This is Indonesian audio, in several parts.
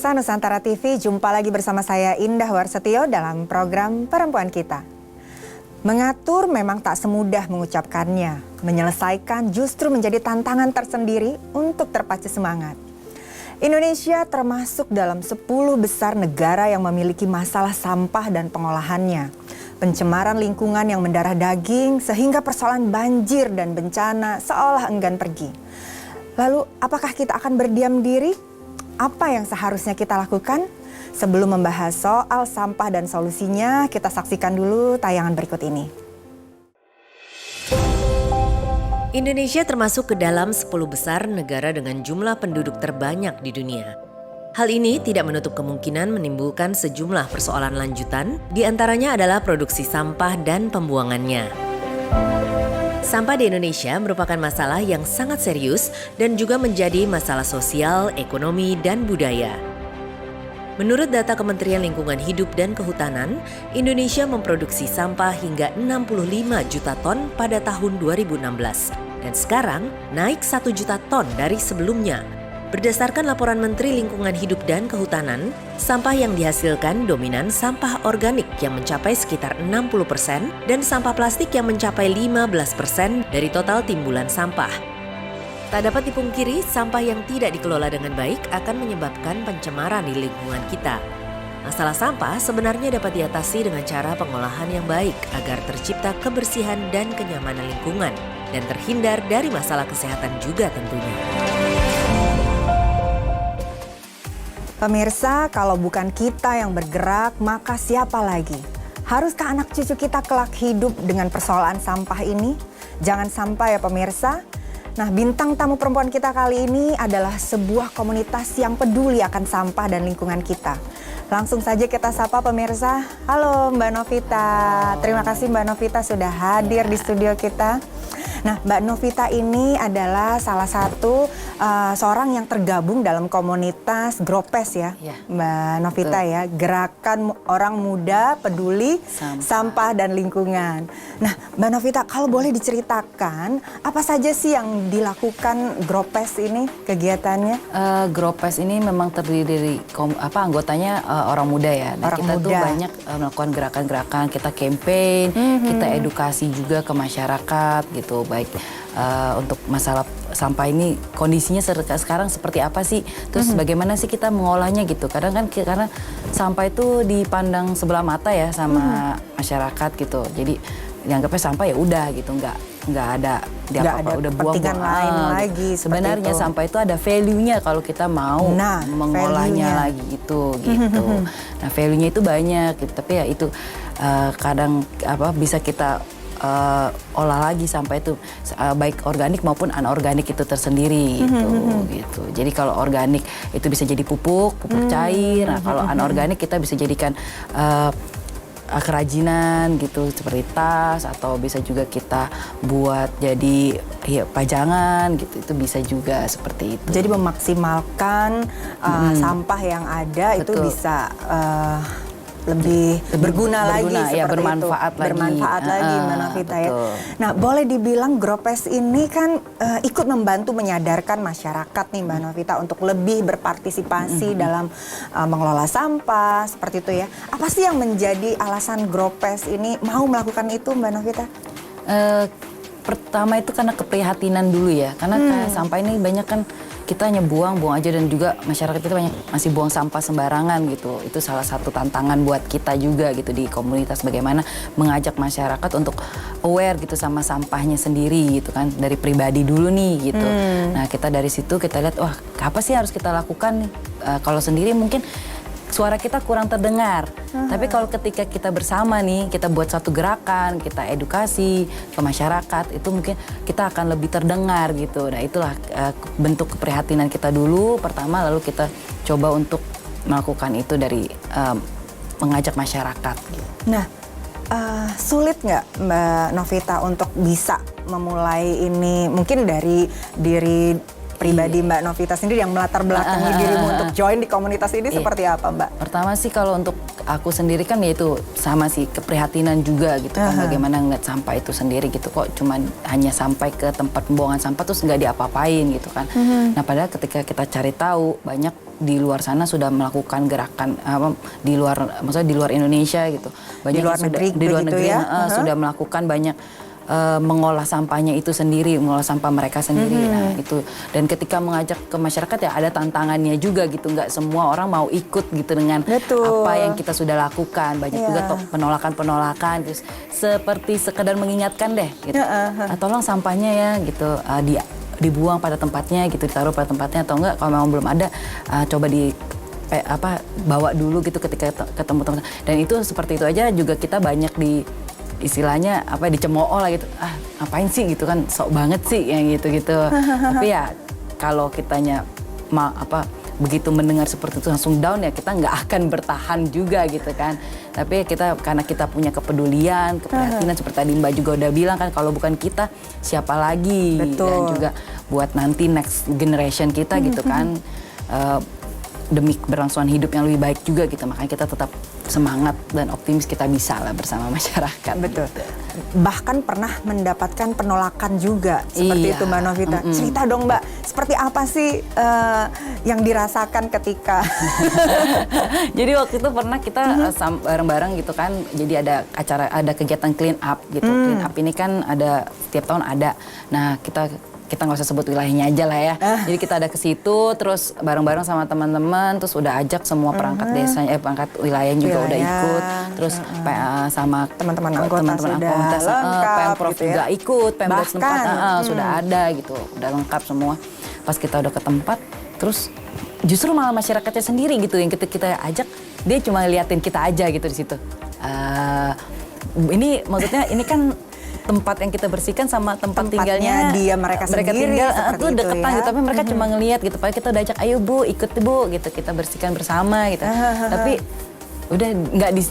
Pemirsa Nusantara TV, jumpa lagi bersama saya Indah Warsetio dalam program Perempuan Kita. Mengatur memang tak semudah mengucapkannya. Menyelesaikan justru menjadi tantangan tersendiri untuk terpacu semangat. Indonesia termasuk dalam 10 besar negara yang memiliki masalah sampah dan pengolahannya. Pencemaran lingkungan yang mendarah daging sehingga persoalan banjir dan bencana seolah enggan pergi. Lalu apakah kita akan berdiam diri? Apa yang seharusnya kita lakukan? Sebelum membahas soal sampah dan solusinya, kita saksikan dulu tayangan berikut ini. Indonesia termasuk ke dalam 10 besar negara dengan jumlah penduduk terbanyak di dunia. Hal ini tidak menutup kemungkinan menimbulkan sejumlah persoalan lanjutan, di antaranya adalah produksi sampah dan pembuangannya. Sampah di Indonesia merupakan masalah yang sangat serius dan juga menjadi masalah sosial, ekonomi, dan budaya. Menurut data Kementerian Lingkungan Hidup dan Kehutanan, Indonesia memproduksi sampah hingga 65 juta ton pada tahun 2016 dan sekarang naik 1 juta ton dari sebelumnya. Berdasarkan laporan Menteri Lingkungan Hidup dan Kehutanan, sampah yang dihasilkan dominan sampah organik yang mencapai sekitar 60% dan sampah plastik yang mencapai 15% dari total timbulan sampah. Tak dapat dipungkiri, sampah yang tidak dikelola dengan baik akan menyebabkan pencemaran di lingkungan kita. Masalah sampah sebenarnya dapat diatasi dengan cara pengolahan yang baik agar tercipta kebersihan dan kenyamanan lingkungan dan terhindar dari masalah kesehatan juga tentunya. Pemirsa, kalau bukan kita yang bergerak, maka siapa lagi? Haruskah anak cucu kita kelak hidup dengan persoalan sampah ini? Jangan sampai ya pemirsa. Nah, bintang tamu perempuan kita kali ini adalah sebuah komunitas yang peduli akan sampah dan lingkungan kita. Langsung saja kita sapa pemirsa. Halo Mbak Novita. Terima kasih Mbak Novita sudah hadir di studio kita. Nah, Mbak Novita ini adalah salah satu seorang yang tergabung dalam komunitas Gropes ya, Mbak Novita ya, Gerakan Orang Muda Peduli Sampah dan Lingkungan. Nah, Mbak Novita, kalau boleh diceritakan apa saja sih yang dilakukan Gropes ini kegiatannya? Gropes ini memang terdiri dari anggotanya orang muda ya. Dan orang kita muda. tuh banyak melakukan gerakan-gerakan, kita campaign, kita edukasi juga ke masyarakat gitu. Baik untuk masalah sampah ini kondisinya sekarang seperti apa sih? Terus bagaimana sih kita mengolahnya gitu? Kadang kan karena sampah itu dipandang sebelah mata ya sama masyarakat gitu. Jadi dianggapnya sampah ya udah gitu, nggak ada udah buang-buang lain lagi. Sebenarnya sampah itu ada value-nya kalau kita mau mengolahnya lagi gitu. Nah, value-nya itu banyak gitu. Tapi ya itu kadang bisa kita olah lagi sampah itu baik organik maupun anorganik itu tersendiri gitu. Jadi kalau organik itu bisa jadi pupuk cair. Nah, kalau anorganik kita bisa jadikan kerajinan gitu seperti tas atau bisa juga kita buat jadi pajangan gitu. Itu bisa juga seperti itu. Jadi memaksimalkan sampah yang ada itu bisa lebih berguna lagi ya, seperti bermanfaat itu. lagi. Bermanfaat lagi Mbak Novita ya. Nah, boleh dibilang Gropes ini kan ikut membantu menyadarkan masyarakat nih Mbak Novita untuk lebih berpartisipasi dalam mengelola sampah seperti itu ya. Apa sih yang menjadi alasan Gropes ini mau melakukan itu Mbak Novita? Pertama itu karena keprihatinan dulu ya. Karena sampah ini banyak kan kita hanya buang aja dan juga masyarakat itu banyak masih buang sampah sembarangan gitu. Itu salah satu tantangan buat kita juga gitu di komunitas, bagaimana mengajak masyarakat untuk aware gitu sama sampahnya sendiri gitu kan, dari pribadi dulu nih gitu. Nah, kita dari situ kita lihat wah apa sih harus kita lakukan nih. Kalau sendiri mungkin suara kita kurang terdengar. Tapi kalau ketika kita bersama nih, kita buat satu gerakan, kita edukasi ke masyarakat, itu mungkin kita akan lebih terdengar gitu. Nah, itulah bentuk keprihatinan kita dulu pertama, lalu kita coba untuk melakukan itu dari mengajak masyarakat. Nah, sulit nggak Mbak Novita untuk bisa memulai ini mungkin dari diri pribadi Mbak Novita sendiri yang melatar belakangi dirimu untuk join di komunitas ini seperti apa Mbak? Pertama sih kalau untuk aku sendiri kan ya itu sama sih keprihatinan juga gitu kan, bagaimana ngeliat sampah itu sendiri gitu, kok cuma hanya sampai ke tempat pembuangan sampah terus nggak diapa-apain gitu kan. Nah padahal ketika kita cari tahu banyak di luar sana sudah melakukan gerakan di luar, maksudnya di luar Indonesia gitu, banyak Di luar yang negeri di luar begitu negeri ya? sudah melakukan banyak mengolah sampahnya itu sendiri, mengolah sampah mereka sendiri. Nah itu, dan ketika mengajak ke masyarakat ya ada tantangannya juga gitu, nggak semua orang mau ikut gitu dengan Betul. apa yang kita sudah lakukan. Banyak juga penolakan-penolakan, terus seperti sekedar mengingatkan deh gitu. Tolong sampahnya ya gitu dibuang pada tempatnya gitu, ditaruh pada tempatnya, atau enggak kalau memang belum ada coba bawa dulu gitu ketika ketemu teman. Dan itu seperti itu aja juga kita banyak istilahnya dicemooh lah gitu, ngapain sih gitu kan, sok banget sih yang gitu-gitu. Tapi ya kalau kitanya begitu mendengar seperti itu langsung down ya, kita nggak akan bertahan juga gitu kan. Tapi kita karena kita punya kepedulian, keprihatinan seperti tadi Mbak juga udah bilang kan, kalau bukan kita siapa lagi. Betul. Dan juga buat nanti next generation kita gitu kan, demi keberlangsungan hidup yang lebih baik juga gitu. Makanya kita tetap semangat dan optimis kita bisa lah bersama masyarakat. Betul. Bahkan pernah mendapatkan penolakan juga seperti itu Mbak Novita. Cerita dong Mbak, seperti apa sih yang dirasakan ketika Jadi waktu itu pernah kita bareng-bareng gitu kan. Jadi ada kegiatan clean up gitu. Clean up ini kan ada setiap tahun ada. Nah, kita nggak usah sebut wilayahnya aja lah ya. Jadi kita ada ke situ, terus bareng-bareng sama teman-teman, terus udah ajak semua perangkat desanya, perangkat wilayah juga udah ikut, terus sama teman-teman anggota sudah lengkap, Pemprov gitu ya. juga ikut, Pemda setempat sudah ada gitu, udah lengkap semua. Pas kita udah ke tempat, terus justru malah masyarakatnya sendiri gitu yang kita ajak, dia cuma liatin kita aja gitu di situ. Ini maksudnya ini kan tempat yang kita bersihkan sama tempat tinggalnya mereka sendiri tinggal seperti tuh itu deketan ya. gitu, tapi mereka cuma ngelihat gitu. Padahal kita udah ajak, ayo Bu, ikut Bu gitu, kita bersihkan bersama gitu. Tapi udah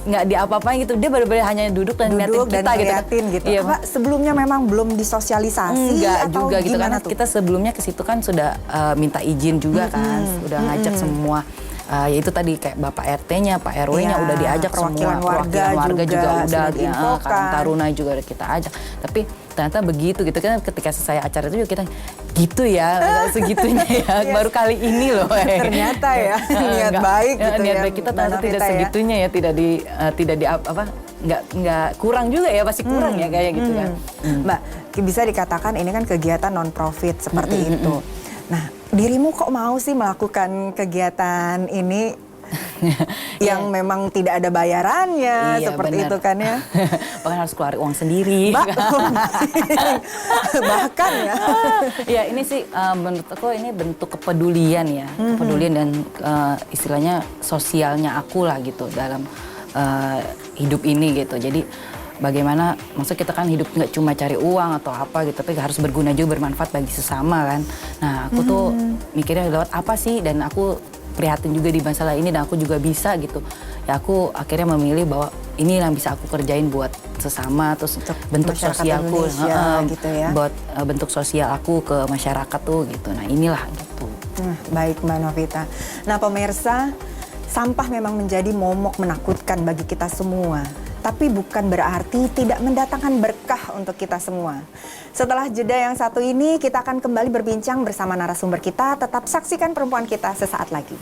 nggak diapa-apain gitu, dia benar-benar hanya duduk dan ngeliatin kita gitu. Iya, Apa sebelumnya memang belum disosialisasi enggak atau juga gitu, karena tuh? kita sebelumnya ke situ kan sudah minta izin juga kan, udah ngajak semua. Yaitu tadi kayak Bapak RT-nya, Pak RW-nya udah diajak perwakilan semua, perwakilan warga juga udah diinfokan. Karang Taruna juga udah kita ajak. Tapi ternyata begitu gitu kan, ketika selesai acara itu juga kita gitu ya, segitunya ya, baru kali ini loh. Ternyata ya niat baik gitu niat ya. baik kita ternyata Mbak tidak Novita ya. segitunya ya, tidak di nggak kurang juga ya, pasti kurang ya kayak gitu kan. Mbak, bisa dikatakan ini kan kegiatan non profit seperti itu. Nah, dirimu kok mau sih melakukan kegiatan ini yang memang tidak ada bayarannya, seperti bener. itu kan ya? Bahkan harus keluar uang sendiri. Bahkan ya. Ya ini sih menurut aku ini bentuk kepedulian ya, kepedulian dan istilahnya sosialnya aku lah gitu dalam hidup ini gitu. Jadi bagaimana, maksudnya kita kan hidup nggak cuma cari uang atau apa gitu, tapi harus berguna juga, bermanfaat bagi sesama kan. Nah aku tuh mikirnya lewat apa sih, dan aku prihatin juga di masalah ini dan aku juga bisa gitu. Ya aku akhirnya memilih bahwa ini yang bisa aku kerjain buat sesama, terus bentuk sosialku, gitu ya. buat bentuk sosial aku ke masyarakat tuh gitu. Nah inilah gitu. Baik Mbak Novita. Nah pemirsa, sampah memang menjadi momok menakutkan bagi kita semua. Tapi bukan berarti tidak mendatangkan berkah untuk kita semua. Setelah jeda yang satu ini, kita akan kembali berbincang bersama narasumber kita. Tetap saksikan Perempuan Kita sesaat lagi.